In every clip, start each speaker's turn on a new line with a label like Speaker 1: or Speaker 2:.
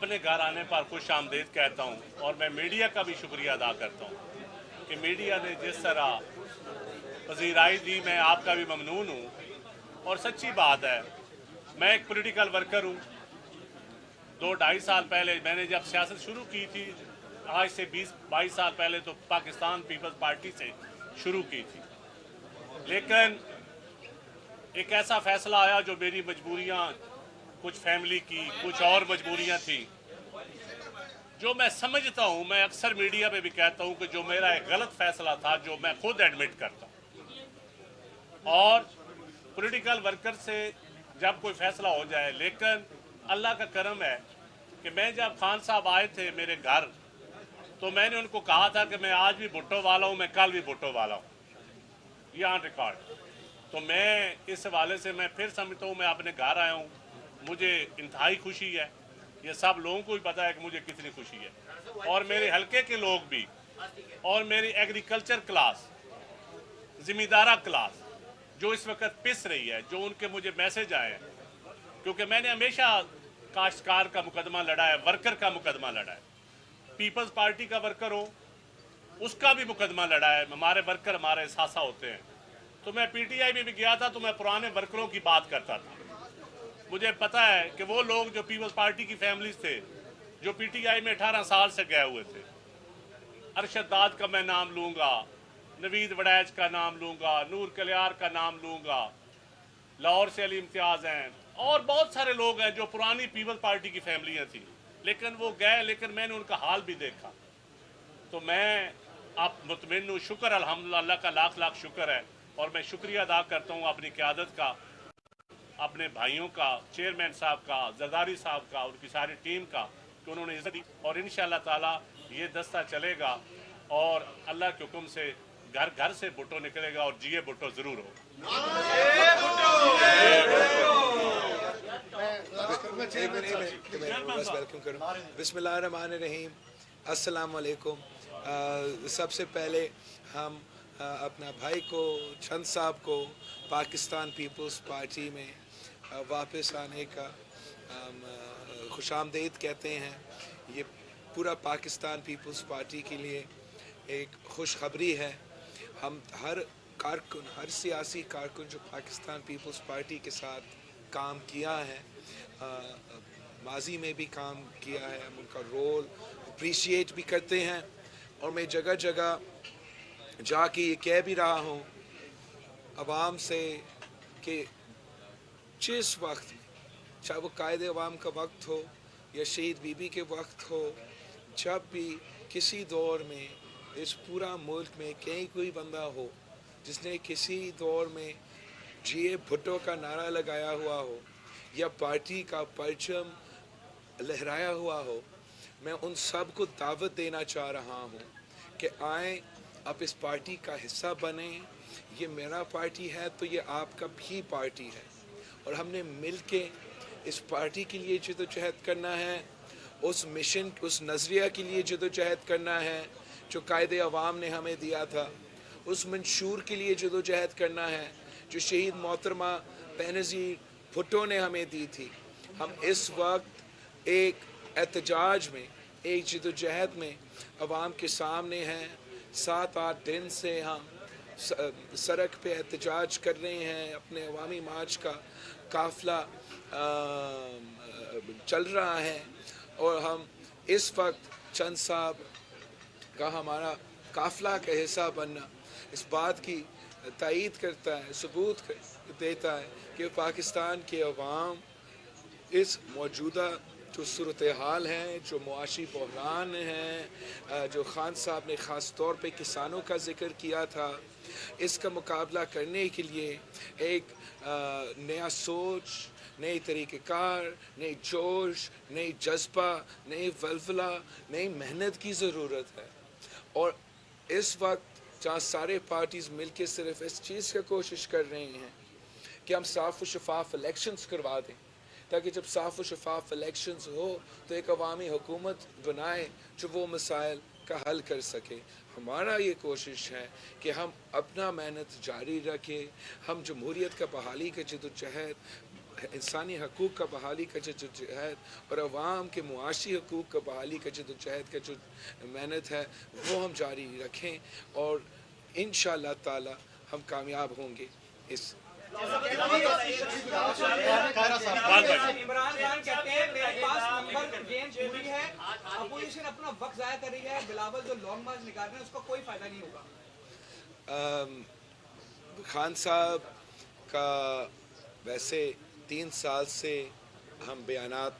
Speaker 1: अपने घर आने पर खुश आमदीद कहता हूँ और मैं मीडिया का भी शुक्रिया अदा करता हूँ कि मीडिया ने जिस तरह पजीराई दी, मैं आपका भी ममनून हूँ। और सच्ची बात है, मैं एक पॉलिटिकल वर्कर हूँ। 2-2.5 साल पहले मैंने जब सियासत शुरू की थी, आज से 20-22 साल पहले, तो पाकिस्तान पीपल्स पार्टी से शुरू की थी। लेकिन एक ऐसा फैसला आया जो मेरी मजबूरियाँ, कुछ फैमिली की, कुछ और मजबूरियाँ थी, जो मैं समझता हूँ। मैं अक्सर मीडिया पे भी कहता हूँ कि जो मेरा एक गलत फैसला था, जो मैं खुद एडमिट करता हूँ। और पॉलिटिकल वर्कर से जब कोई फैसला हो जाए, लेकिन अल्लाह का करम है कि मैं जब खान साहब आए थे मेरे घर, तो मैंने उनको कहा था कि मैं आज भी भुट्टो वाला हूँ, मैं कल भी भुट्टो वाला हूँ, यहाँ रिकॉर्ड। तो मैं इस हवाले से मैं फिर समझता हूँ, मैं अपने घर आया हूँ, मुझे इंतहाई खुशी है। ये सब लोगों को भी पता है कि मुझे कितनी खुशी है, और मेरे हलके के लोग भी, और मेरी एग्रीकल्चर क्लास, ज़िम्मेदारा क्लास जो इस वक्त पिस रही है, जो उनके मुझे मैसेज आए हैं, क्योंकि मैंने हमेशा काश्तकार का मुकदमा लड़ा है, वर्कर का मुकदमा लड़ा है, पीपल्स पार्टी का वर्कर हो उसका भी मुकदमा लड़ा है। हमारे वर्कर हमारे सासा होते हैं। तो मैं पीटीआई में भी गया था, तो मैं पुराने वर्करों की बात करता था। मुझे पता है कि वो लोग जो पीपल्स पार्टी की फैमिलीज थे, जो पीटीआई में 18 साल से गए हुए थे, अरशद दाद का मैं नाम लूँगा, नवीद वड़ैच का नाम लूँगा, नूर कलियार का नाम लूँगा, लाहौर से अली इम्तियाज़ हैं, और बहुत सारे लोग हैं जो पुरानी पीपल्स पार्टी की फैमिलियाँ थी, लेकिन वो गए, लेकिन मैंने उनका हाल भी देखा। तो मैं आप मुतमिन हूँ, शुक्र अल्हम्दुलिल्लाह, अल्लाह का लाख लाख शुक्र है। और मैं शुक्रिया अदा करता हूँ अपनी क़यादत का, अपने भाइयों का, चेयरमैन साहब का, जरदारी साहब का, उनकी सारी टीम का, कि उन्होंने इज्जत दी। और इंशाअल्लाह ताला ये दस्ता चलेगा, और अल्लाह के हुक्म से घर घर से भुट्टो निकलेगा, और जिए भुट्टो ज़रूर हो।
Speaker 2: बिस्मिल्लाहिर्रहमानिर्रहीम, अस्सलाम वालेकुम। सबसे पहले हम अपना भाई को, चंद साहब को, पाकिस्तान पीपल्स पार्टी में वापस आने का खुशामदीद कहते हैं। ये पूरा पाकिस्तान पीपल्स पार्टी के लिए एक खुशखबरी है। हम हर कारकुन, हर सियासी कारकुन जो पाकिस्तान पीपल्स पार्टी के साथ काम किया है, माजी में भी काम किया है, हम उनका रोल अप्रिशिएट भी करते हैं। और मैं जगह जगह जाके ये कह भी रहा हूँ अवाम से कि जिस वक्त में, चाहे वो कायदे अवाम का वक्त हो या शहीद बीबी के वक्त हो, जब भी किसी दौर में इस पूरा मुल्क में कहीं कोई बंदा हो जिसने किसी दौर में जिए भुट्टो का नारा लगाया हुआ हो या पार्टी का परचम लहराया हुआ हो, मैं उन सब को दावत देना चाह रहा हूँ कि आएँ, आप इस पार्टी का हिस्सा बने। ये मेरा पार्टी है तो ये आपका भी पार्टी है, और हमने मिल के इस पार्टी के लिए जदोजहद करना है, उस मिशन, उस नज़रिया के लिए जदोजहद करना है जो कायदे अवाम ने हमें दिया था, उस मंशूर के लिए जदोजहद करना है जो शहीद मोहतरमा बेनज़ीर भुट्टो ने हमें दी थी। हम इस वक्त एक एहतजाज में, एक जदोजहद में अवाम के सामने हैं। 7-8 दिन से हम सड़क पे एहतजाज कर रहे हैं, अपने अवामी मार्च का काफ़िला चल रहा है, और हम इस वक्त चंद साहब का हमारा काफ़िला का हिस्सा बनना इस बात की तायीद करता है, सबूत देता है कि पाकिस्तान के अवाम इस मौजूदा जो सूरत हाल है, जो मुआशी बहरान है, जो खान साहब ने ख़ास तौर पे किसानों का ज़िक्र किया था, इसका मुकाबला करने के लिए एक नया सोच, नई तरीक़ेकार, नई जोश, नई जज्बा, नई वल्वला, नई मेहनत की ज़रूरत है। और इस वक्त जहाँ सारे पार्टीज़ मिलके सिर्फ इस चीज़ की कोशिश कर रहे हैं कि हम साफ़ व शफाफ इलेक्शंस करवा दें, ताकि जब साफ़ व शफाफ इलेक्शंस हो तो एक अवामी हुकूमत बनाए जो वो मसाइल का हल कर सके। हमारा ये कोशिश है कि हम अपना मेहनत जारी रखें, हम जमहूरियत का बहाली का जदोजहद इंसानी हकूक़ का बहाली का जद्दोजहद और अवाम के मुआशी हकूक़ का बहाली का जद्दोजहद का जो मेहनत है वो हम जारी रखें और इंशाअल्लाह ताला हम कामयाब होंगे इस
Speaker 3: इमरान खान कहते हैं मेरे पास नंबर गेम पूरी है, अपोजिशन अपना वक्त जाया कर रही है, बिलावल जो लॉन्ग मार्च निकाल रहे हैं उसका कोई फायदा नहीं होगा।
Speaker 2: खान साहब का वैसे 3 साल से हम बयानात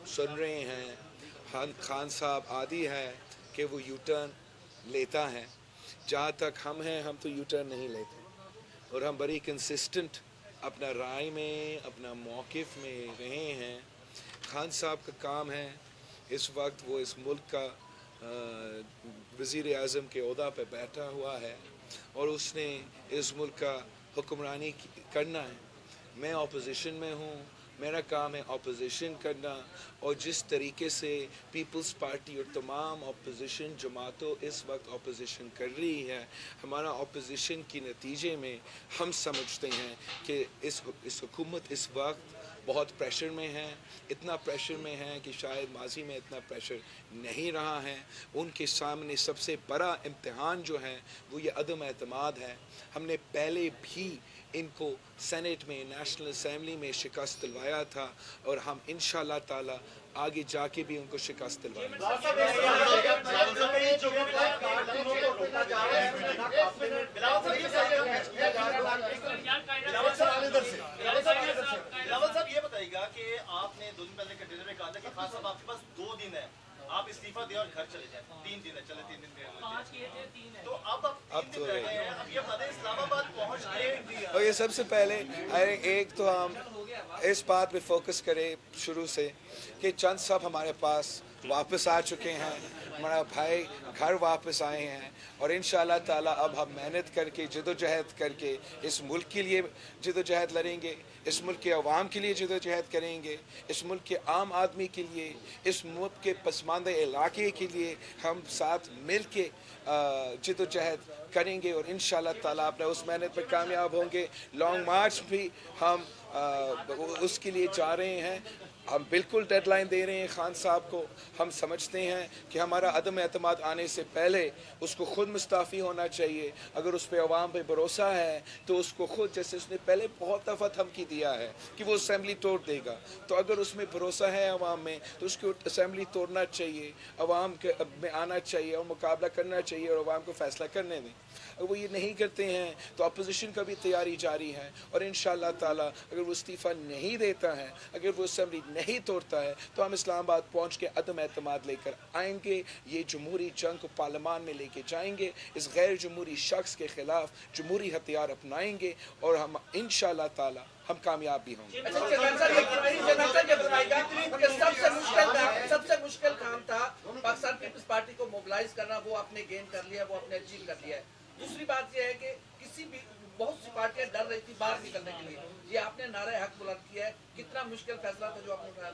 Speaker 2: सुन रहे हैं। खान साहब आदी है कि वो यू टर्न लेता है, जहाँ तक हम हैं हम तो यू टर्न नहीं लेते और हम बड़ी कंसिस्टेंट अपना राय में अपना मौक़िफ़ में रहे हैं। खान साहब का काम है इस वक्त वो इस मुल्क का वज़ीर आज़म के ओहदा पे बैठा हुआ है और उसने इस मुल्क का हुक्मरानी करना है। मैं अपोजिशन में हूँ, मेरा काम है अपोजिशन करना और जिस तरीके से पीपल्स पार्टी और तमाम अपोजिशन जमातों इस वक्त अपोजिशन कर रही है, हमारा अपोजिशन के नतीजे में हम समझते हैं कि इस हुकूमत इस वक्त बहुत प्रेशर में है, इतना प्रेशर में है कि शायद माजी में इतना प्रेशर नहीं रहा है। उनके सामने सबसे बड़ा इम्तिहान जो है वो ये अदम एतमाद है। हमने पहले भी इनको सेनेट में नेशनल असेंबली में शिकस्त दिलवाया था और हम इंशाअल्लाह ताला आगे जाके भी उनको शिकस्त दिलवाएंगे।
Speaker 4: ये बताइएगा कि आपने 2 दिन पहले कंटेनर में कहा था कि खान साहब आपके पास 2 दिन है, आप इस्तीफा दें और घर चले जाएं। 3 दिन है, चले 3 दिन गए, 5 किए थे, 3 है, तो अब 3 दिन रह गए हैं। अब ये बता दें इस्लामाबाद पहुंच गए
Speaker 2: और ये सबसे पहले एक तो हम इस बात पे फोकस करें शुरू से कि चंद साहब हमारे पास वापस आ चुके हैं, हमारा भाई घर वापस आए हैं और इंशाअल्लाह ताला अब हम मेहनत करके जदोजहद करके इस मुल्क के लिए जदोजहद लड़ेंगे, इस मुल्क के अवाम के लिए जदोजहद करेंगे, इस मुल्क के आम आदमी के लिए, इस मुल्क के पसमानदा इलाके के लिए हम साथ मिल के जदोजहद करेंगे और इंशाअल्लाह ताला अपना उस मेहनत पर कामयाब होंगे। लॉन्ग मार्च भी हम उसके लिए जा रहे हैं। हम बिल्कुल डेडलाइन दे रहे हैं खान साहब को। हम समझते हैं कि हमारा अदम एतमाद आने से पहले उसको ख़ुद मुस्ताफ़ी होना चाहिए। अगर उस पर अवाम पे भरोसा है तो उसको ख़ुद, जैसे उसने पहले बहुत दफ़ा धमकी दिया है कि वो असेंबली तोड़ देगा, तो अगर उसमें भरोसा है अवाम में तो उसको असेंबली तोड़ना चाहिए, अवाम के में आना चाहिए और मुकाबला करना चाहिए और अवाम को फ़ैसला करने दें। अगर वो ये नहीं करते हैं तो अपोजिशन का भी तैयारी जारी है और इंशाअल्लाह ताला अगर वो इस्तीफ़ा नहीं देता है, अगर वो असेंबली नहीं तोड़ता है तो हम इस्लामाबाद पहुँच के अदम एतमाद लेकर आएंगे। ये जमहूरी जंग को पार्लियामान में लेके जाएंगे, इस गैर जमहूरी शख्स के ख़िलाफ़ जमहूरी हथियार अपनाएंगे और हम इंशाअल्लाह ताला हम कामयाब भी होंगे।
Speaker 5: सबसे मुश्किल काम था पाकिस्तान पीपल्स पार्टी को मोबिलाइज करना, वो आपने गेन कर लिया, वो आपने अचीव कर लिया है। दूसरी बात यह है कि किसी भी बहुत सी पार्टियां डर रही थी बाहर निकलने के लिए, ये आपने नारे हक बुलंद किया है, कितना मुश्किल फैसला था जो आपने उठाया?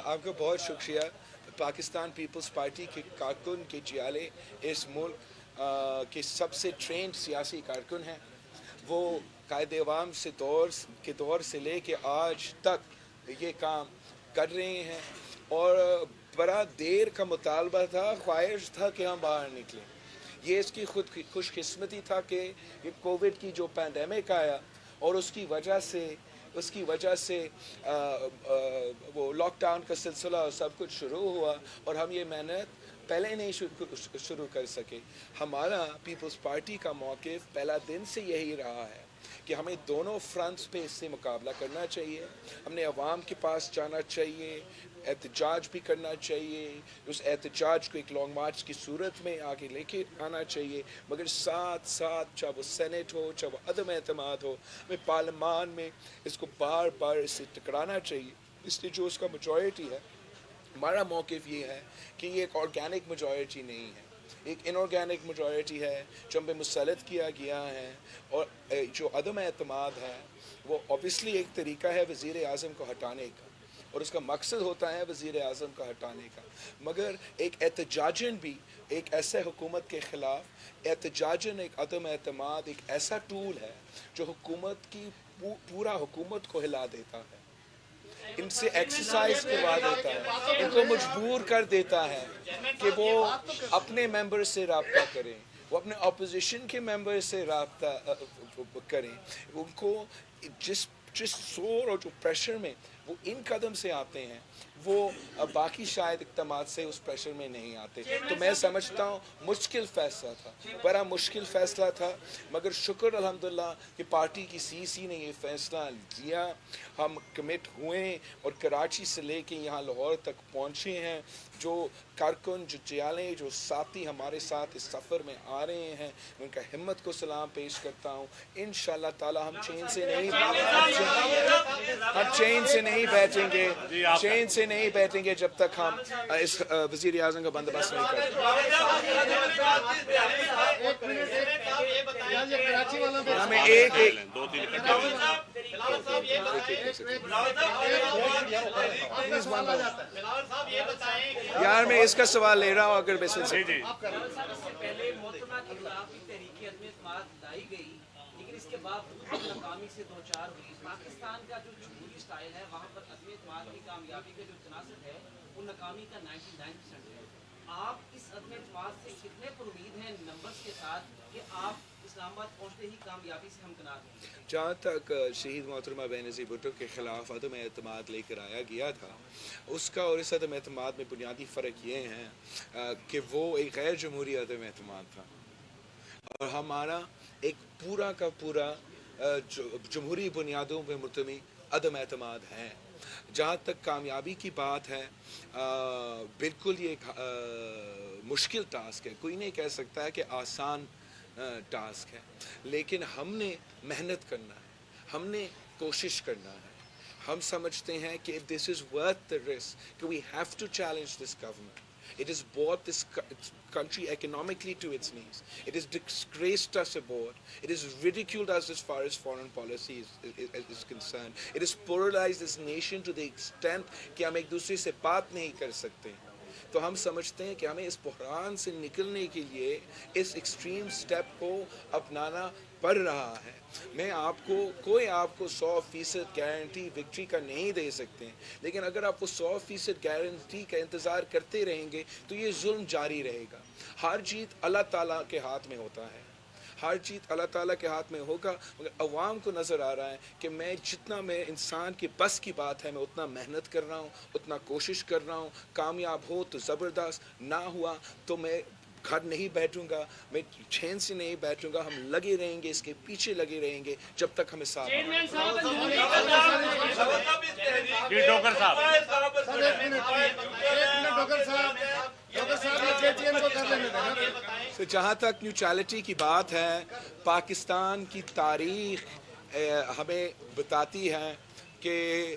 Speaker 2: आपका बहुत शुक्रिया। पाकिस्तान पीपल्स पार्टी के कारकुन के जियाले इस मुल्क के सबसे ट्रेंड सियासी कारकुन हैं। वो कायदे अवाम से दौर से लेके आज तक ये काम कर रहे हैं और बड़ा देर का मुतालबा था, ख्वाहिश था कि हम बाहर निकलें। ये इसकी खुद खुशकिस्मती था कि ये कोविड की जो पैंडेमिक आया और उसकी वजह से वो लॉकडाउन का सिलसिला और सब कुछ शुरू हुआ और हम ये मेहनत पहले नहीं शुरू कर सके। हमारा पीपल्स पार्टी का मौक़िफ़ पहला दिन से यही रहा है कि हमें दोनों फ्रंट्स पे इससे मुकाबला करना चाहिए। हमने अवाम के पास जाना चाहिए, एहतजाज भी करना चाहिए, उस एहतजाज को एक लॉन्ग मार्च की सूरत में आगे लेके आना चाहिए, मगर साथ साथ चाहे वो सेनेट हो, चाहे वो अदम एतमाद हो, हमें पार्लियामान में इसको बार बार इससे टकराना चाहिए। इसलिए जो उसका मेजॉरिटी है, हमारा मौक़िफ़ ये है कि ये एक ऑर्गेनिक मेजॉरिटी नहीं है, एक इनऑर्गेनिक मेजॉरिटी है जो हमें मुसल्लत किया गया है। और जो अदम एतमाद है वो ऑब्वियसली एक तरीका है वज़ीर आज़म को हटाने का और उसका मकसद होता है वज़ीर आज़म का हटाने का, मगर एक एहतजाजन भी एक ऐसे हुकूमत के ख़िलाफ़ एहतजाजन एक अदम एतमाद एक ऐसा टूल है जो हुकूमत की पूरा हुकूमत को हिला देता है। ان سے ایکسرسائز کروا دیتا ہے, ان کو مجبور کر دیتا ہے کہ وہ اپنے ممبر سے رابطہ کریں, وہ اپنے اپوزیشن کے ممبر سے رابطہ کریں. ان کو جس زور اور جو پریشر میں وہ ان قدم سے آتے ہیں وہ باقی شاید اقدامات سے اس پریشر میں نہیں آتے. تو میں سمجھتا ہوں مشکل فیصلہ تھا, بڑا مشکل فیصلہ تھا, مگر شکر الحمدللہ کہ پارٹی کی سی نے یہ فیصلہ لیا. ہم کمٹ ہوئے اور کراچی سے لے کے یہاں لاہور تک پہنچے ہیں. جو کارکن, جو جیالیں, جو ساتھی ہمارے ساتھ اس سفر میں آ رہے ہیں, ان کا ہمت کو سلام پیش کرتا ہوں. انشاءاللہ تعالی ہم چین سے نہیں بیٹھیں گے, چین سے نہیں بیٹھیں گے جب تک ہم اس وزیر اعظم کا بندوبست نہیں کرتے. ہمیں یار میں اس کا سوال لے رہا ہوں اگر بس سے.
Speaker 5: پہلے محترمہ کے خلاف بھی تحریک عدم اعتماد لائی گئی, لیکن اس کے باوجود ناکامی سے دوچار ہوئی. پاکستان کا جو جمہوری سٹائل ہے وہاں پر عدم اعتماد کی کامیابی کا جو تناسب ہے وہ ناکامی کا 99% ہے. آپ اس عدم اعتماد سے کتنے پر امید ہیں نمبرز کے ساتھ کہ آپ اسلام آباد پہنچتے ہی کامیابی سے ہمکنار ہوں گے؟
Speaker 2: جہاں تک شہید محترمہ بینظیر بھٹو کے خلاف عدم اعتماد لے کر آیا گیا تھا, اس کا اور اس عدم اعتماد میں بنیادی فرق یہ ہے کہ وہ ایک غیر جمہوری عدم اعتماد تھا اور ہمارا ایک پورا کا پورا جمہوری بنیادوں پہ مبتنی عدم اعتماد ہے. جہاں تک کامیابی کی بات ہے, بالکل یہ ایک مشکل ٹاسک ہے, کوئی نہیں کہہ سکتا ہے کہ آسان ٹاسک ہے, لیکن ہم نے محنت کرنا ہے, ہم نے کوشش کرنا ہے. ہم سمجھتے ہیں کہ if this is worth the risk, کہ we have to challenge this government. It has brought this country economically to its knees. It has disgraced us abroad. It has ridiculed us as far as foreign policy is concerned. It has polarized this nation to the extent کہ ہم ایک دوسرے سے بات نہیں کر سکتے. تو ہم سمجھتے ہیں کہ ہمیں اس بحران سے نکلنے کے لیے اس ایکسٹریم سٹیپ کو اپنانا پڑ رہا ہے. میں کوئی آپ کو 100% گارنٹی وکٹری کا نہیں دے سکتے, لیکن اگر آپ کو 100% گارنٹی کا انتظار کرتے رہیں گے تو یہ ظلم جاری رہے گا. ہر جیت اللہ تعالیٰ کے ہاتھ میں ہوتا ہے, ہر چیز اللہ تعالیٰ کے ہاتھ میں ہوگا. مگر عوام کو نظر آ رہا ہے کہ میں جتنا میں انسان کے بس کی بات ہے میں اتنا محنت کر رہا ہوں, اتنا کوشش کر رہا ہوں. کامیاب ہو تو زبردست, نہ ہوا تو میں گھر نہیں بیٹھوں گا, میں چین سے نہیں بیٹھوں گا. ہم لگے رہیں گے, اس کے پیچھے لگے رہیں گے جب تک ہمیں ساتھ جہاں تک نیوٹرلٹی کی بات ہے, پاکستان کی تاریخ ہمیں بتاتی ہے کہ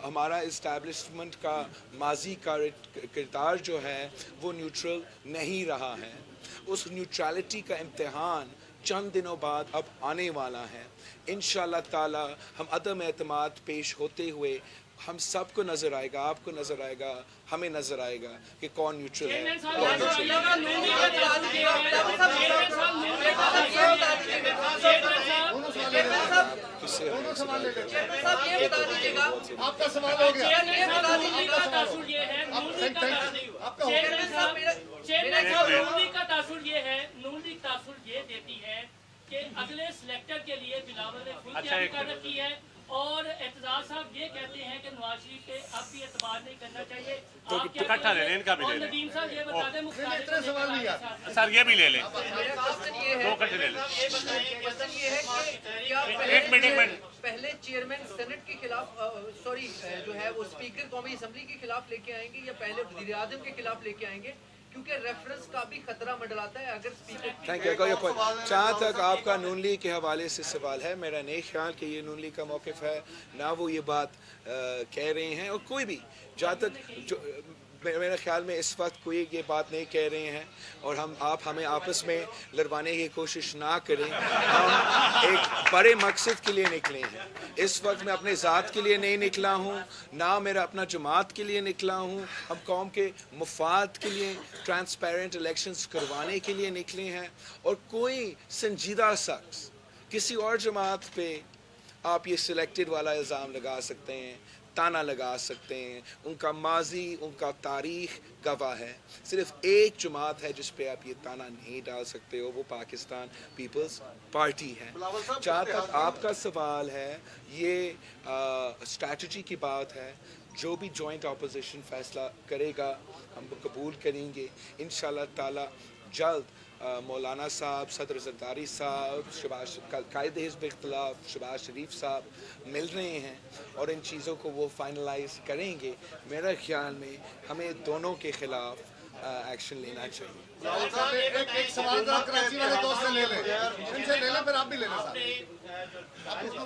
Speaker 2: ہمارا اسٹیبلشمنٹ کا ماضی کا کردار جو ہے وہ نیوٹرل نہیں رہا ہے. اس نیوٹرلٹی کا امتحان چند دنوں بعد اب آنے والا ہے. انشاءاللہ تعالی ہم عدم اعتماد پیش ہوتے ہوئے ہم سب کو نظر آئے گا, آپ کو نظر آئے گا, ہمیں نظر آئے گا کہ کون نیوٹرل ہے, کون
Speaker 6: آپ کا سوال ہو گیا.
Speaker 7: کا تاثر یہ ہے, نون لیگ تاثر یہ دیتی ہے کہ اگلے سلیکٹر کے لیے بلاول نے فل تیاری کر رکھی ہے, اور اعتزاز صاحب یہ کہتے ہیں کہ نواز شریف پہ اب بھی اعتبار نہیں کرنا چاہیے.
Speaker 1: اکٹھا لے لیں, ان کا بھی لے لیں.
Speaker 7: ندیم صاحب یہ بتا دیں
Speaker 6: اتنا سوال نہیں ہے
Speaker 1: سر, یہ بھی لے لیں, 2 کٹھے لے لیں. ایک میٹنگ میں
Speaker 5: پہلے چیئرمین سینٹ کے خلاف جو ہے وہ اسپیکر قومی اسمبلی کے خلاف لے کے آئیں گے, یا پہلے وزیر اعظم کے خلاف لے کے آئیں گے, کیونکہ ریفرنس کا بھی خطرہ منڈلاتا ہے اگر اسپیکر.
Speaker 2: جہاں تک آپ کا نون لیگ کے حوالے سے سوال ہے, میرا نہیں خیال کہ یہ نون لیگ کا موقف ہے, نہ وہ یہ بات کہہ رہے ہیں, اور کوئی بھی جہاں تک میرے خیال میں اس وقت کوئی یہ بات نہیں کہہ رہے ہیں, اور آپ ہمیں آپس میں لڑوانے کی کوشش نہ کریں. ہم ایک بڑے مقصد کے لیے نکلے ہیں. اس وقت میں اپنے ذات کے لیے نہیں نکلا ہوں, نہ میرا اپنا جماعت کے لیے نکلا ہوں. ہم قوم کے مفاد کے لیے ٹرانسپیرنٹ الیکشنز کروانے کے لیے نکلے ہیں, اور کوئی سنجیدہ شخص کسی اور جماعت پہ आप ये सिलेक्टेड वाला इल्ज़ाम लगा सकते हैं, ताना लगा सकते हैं, उनका माजी, उनका तारीख गवाह है। सिर्फ एक जमात है जिस पे आप ये ताना नहीं डाल सकते हो, वो पाकिस्तान पीपल्स पार्टी है। जहाँ तक आपका सवाल है, ये स्ट्रैटेजी की बात है, जो भी जॉइंट अपोजिशन फैसला करेगा हम कबूल करेंगे इंशाल्लाह ताला। जल्द मौलाना साहब, सदर ज़रदारी साहब, शहबाज कायद हिज़्ब इख्तिलाफ शहबाज शरीफ साहब मिल रहे हैं और इन चीज़ों को वो फाइनलाइज करेंगे। मेरा ख्याल में हमें दोनों के ख़िलाफ़ एक्शन लेना चाहिए।
Speaker 6: एक सवाल जरा कराची वाले दोस्त से ले लें, इनसे ले लें, फिर आप भी ले लें साहब।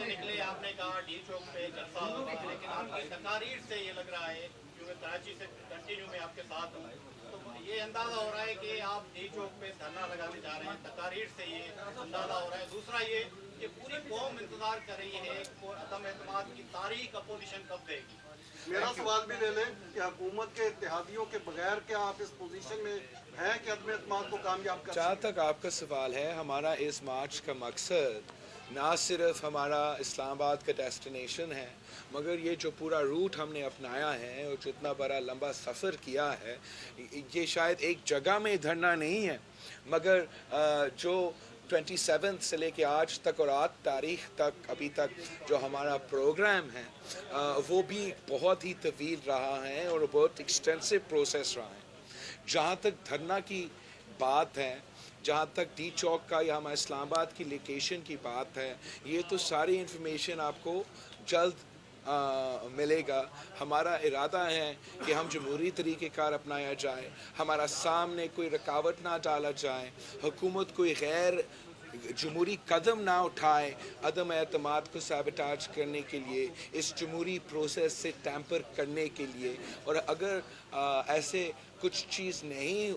Speaker 4: निकले आपने कहा डी चौक पे जलसा होगा, लेकिन आपकी तकारीर से ये लग रहा है, क्योंकि कराची से कंटिन्यू में आपके साथ हूँ, तो ये अंदाजा हो रहा है कि आप डी चौक पे धरना लगाने जा रहे हैं। तकारीर से ये अंदाजा हो रहा है। दूसरा ये कि पूरी कौम इंतजार कर रही है अदम एतमाद की तारीख अपोजिशन कब देगी।
Speaker 6: मेरा सवाल भी ले लें कि हुकूमत के इत्तेहादियों के बगैर क्या आप इस पोजीशन में हैं कि अदम एतमाद को कामयाब कर
Speaker 2: जहाँ तक आपका सवाल है, हमारा इस मार्च का मकसद ना सिर्फ हमारा इस्लामाबाद का डेस्टिनेशन है, मगर ये जो पूरा रूट हमने अपनाया है और जो इतना बड़ा लंबा सफ़र किया है, ये शायद एक जगह में धरना नहीं है, मगर जो 27 से लेके आज तक और आज तारीख तक अभी तक जो हमारा प्रोग्राम है वो भी बहुत ही तवील रहा है और बहुत एक्सटेंसिव प्रोसेस रहा है। जहाँ तक धरना की बात है, जहाँ तक डी चौक का या हमारे इस्लामाबाद की लोकेशन की बात है, ये तो सारी इन्फॉर्मेशन आपको जल्द मिलेगा। हमारा इरादा है कि हम जमहूरी तरीक़ेकार अपनाया जाए, हमारा सामने कोई रुकावट ना डाला जाए, हुकूमत कोई गैर जमहूरी कदम ना उठाए अदम एतमाद को सैबोटाज करने के लिए, इस जमहूरी प्रोसेस से टैम्पर करने के लिए। और अगर ऐसे कुछ चीज़ नहीं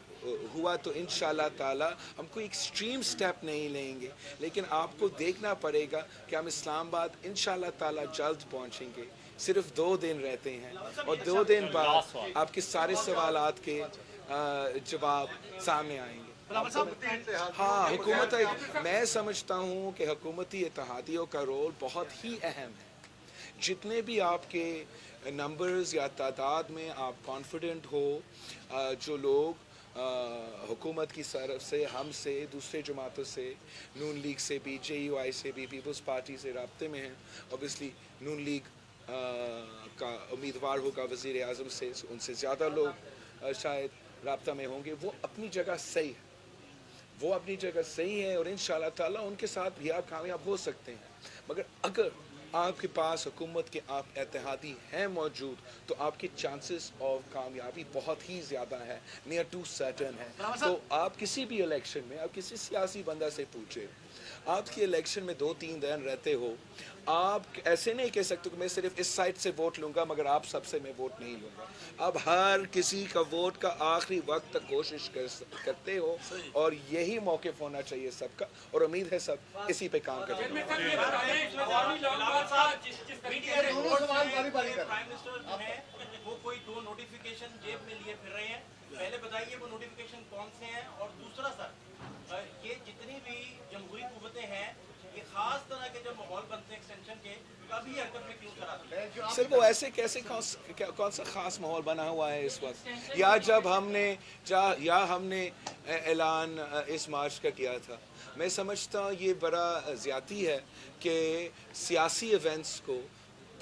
Speaker 2: हुआ तो इंशाल्लाह ताला हम कोई एक्सट्रीम स्टेप नहीं लेंगे, लेकिन आपको देखना पड़ेगा कि हम इस्लामाबाद इंशाल्लाह ताला जल्द पहुंचेंगे। सिर्फ 2 दिन रहते हैं और 2 दिन बाद आपके सारे सवालात के जवाब सामने आएंगे। हाँ, हुकूमत, मैं समझता हूँ कि हुकूमती इत्तेहादियों का रोल बहुत ही अहम है। जितने भी आपके नंबर्स या तादाद में आप कॉन्फिडेंट हो, जो लोग हुकूमत की तरफ से, हमसे, दूसरे जमातों से, नून लीग से भी, JUI से भी, पीपल्स पार्टी से राब्ते में हैं। ऑब्वियसली नून लीग का उम्मीदवार होगा वज़ीर आज़म से, उनसे ज़्यादा लोग शायद राब्ता में होंगे। वो अपनी जगह सही है, वो अपनी जगह सही है और इंशाल्लाह ताला उनके साथ भी आप कामयाब हो सकते हैं। मगर अगर आपके पास हुकूमत के आप इत्तेहादी हैं मौजूद, तो आपके चांसेस ऑफ कामयाबी बहुत ही ज़्यादा है, नियर टू सर्टन है। तो आप किसी भी इलेक्शन में, आप किसी सियासी बंदा से पूछे, आपके इलेक्शन में 2-3 दिन रहते हो, आप ऐसे नहीं कह सकते कि मैं सिर्फ इस साइड से वोट लूँगा मगर आप सबसे मैं वोट नहीं लूँगा। आप हर किसी का वोट का आखिरी वक्त तक कोशिश करते हो और यही मौक़िफ़ होना चाहिए सबका, और उम्मीद है सब इसी पे काम करेंगे।
Speaker 4: वो कोई 2 नोटिफिकेशन जेब में लिए फिर रहे हैं, पहले बताइए वो नोटिफिकेशन कौन से हैं। और दूसरा सर, ये जितनी भी जमहूरी कुव्वतें हैं, ये खास तरह के जो माहौल बनते हैं एक्सटेंशन के, कभी हरकत में क्यों कराती है?
Speaker 2: सर वो ऐसे कैसे कौन सा खास माहौल बना हुआ है इस वक्त, या जब हमने ऐलान इस मार्च का किया था। मैं समझता हूँ ये बड़ा ज़्यादती है कि सियासी इवेंट्स को,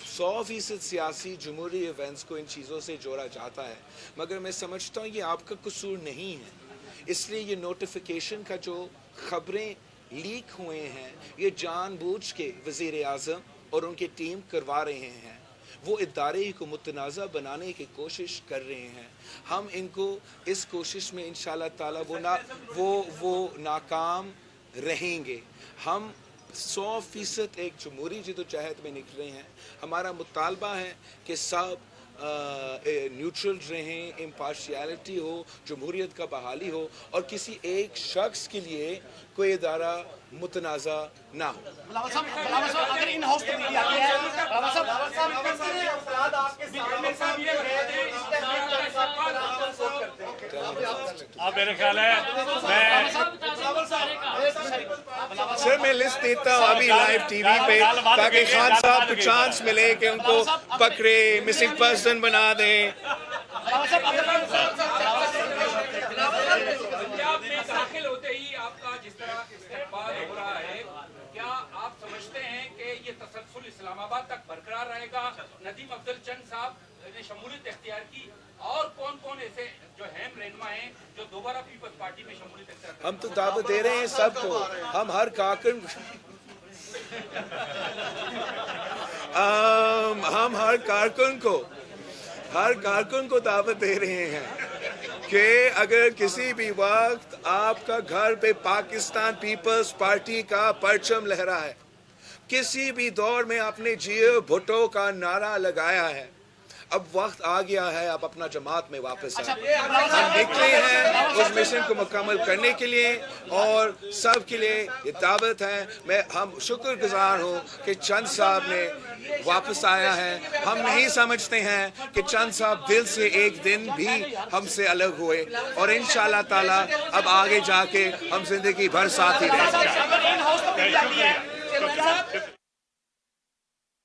Speaker 2: 100% सियासी जमहूरी इवेंट्स को इन चीज़ों से जोड़ा जाता है, मगर मैं समझता हूँ ये आपका कसूर नहीं है। इसलिए ये नोटिफिकेशन का जो ख़बरें लीक हुए हैं, ये जानबूझ के वज़ीर आज़म और उनकी टीम करवा रहे हैं। वो इदारे को मुतनाज़ा बनाने की कोशिश कर रहे हैं। हम इनको इस कोशिश में इंशाल्लाह ताला वो नाकाम रहेंगे। हम 100% एक जमहूरी जदोजहद में निकले हैं। हमारा मुतालबा है कि सब न्यूट्रल रहें, इम्पार्शियलिटी हो, जमहूरियत का बहाली हो और किसी एक शख्स के लिए कोई इदारा मुतनाज़ा ना हो।
Speaker 4: अगर इन हाउस
Speaker 1: अब मेरे ख्याल है मैं
Speaker 2: सर मैं लिस्ट देता हूँ अभी लाइव टीवी पे ताकि खान साहब को चांस मिले कि उनको पकड़े, मिसिंग पर्सन बना दें।
Speaker 8: पंजाब में दाखिल होते ही आपका जिस तरह इस्तेमाल हो रहा है, क्या आप समझते हैं कि ये तसलसल इस्लामाबाद तक बरकरार रहेगा? नदीम अफजल चंद साहब ने शमूलियत इख्तियार की, और कौन कौन ऐसे जो अहम रहनुमा हैं जो दोबारा पीपल्स पार्टी में शमूलियत इख्तियार करेंगे?
Speaker 2: हम तो दावत दे रहे हैं सबको, हम हर कारकुन हम हर कारकुन को दावत दे रहे हैं कि अगर किसी भी वक्त आपका घर पे पाकिस्तान पीपल्स पार्टी का परचम लहरा है, किसी भी दौर में आपने जियो भुट्टो का नारा लगाया है, अब वक्त आ गया है आप अपना जमात में वापस आए। हम निकले हैं उस मिशन को मुकम्मल करने के लिए और सब के लिए ये दावत है। हम शुक्रगुजार हूँ कि चंद साहब ने वापस आया है। हम नहीं समझते हैं कि चंद साहब दिल से एक दिन भी हमसे अलग हुए और इंशाअल्लाह ताला अब आगे जाके हम जिंदगी भर साथ ही रहेंगे।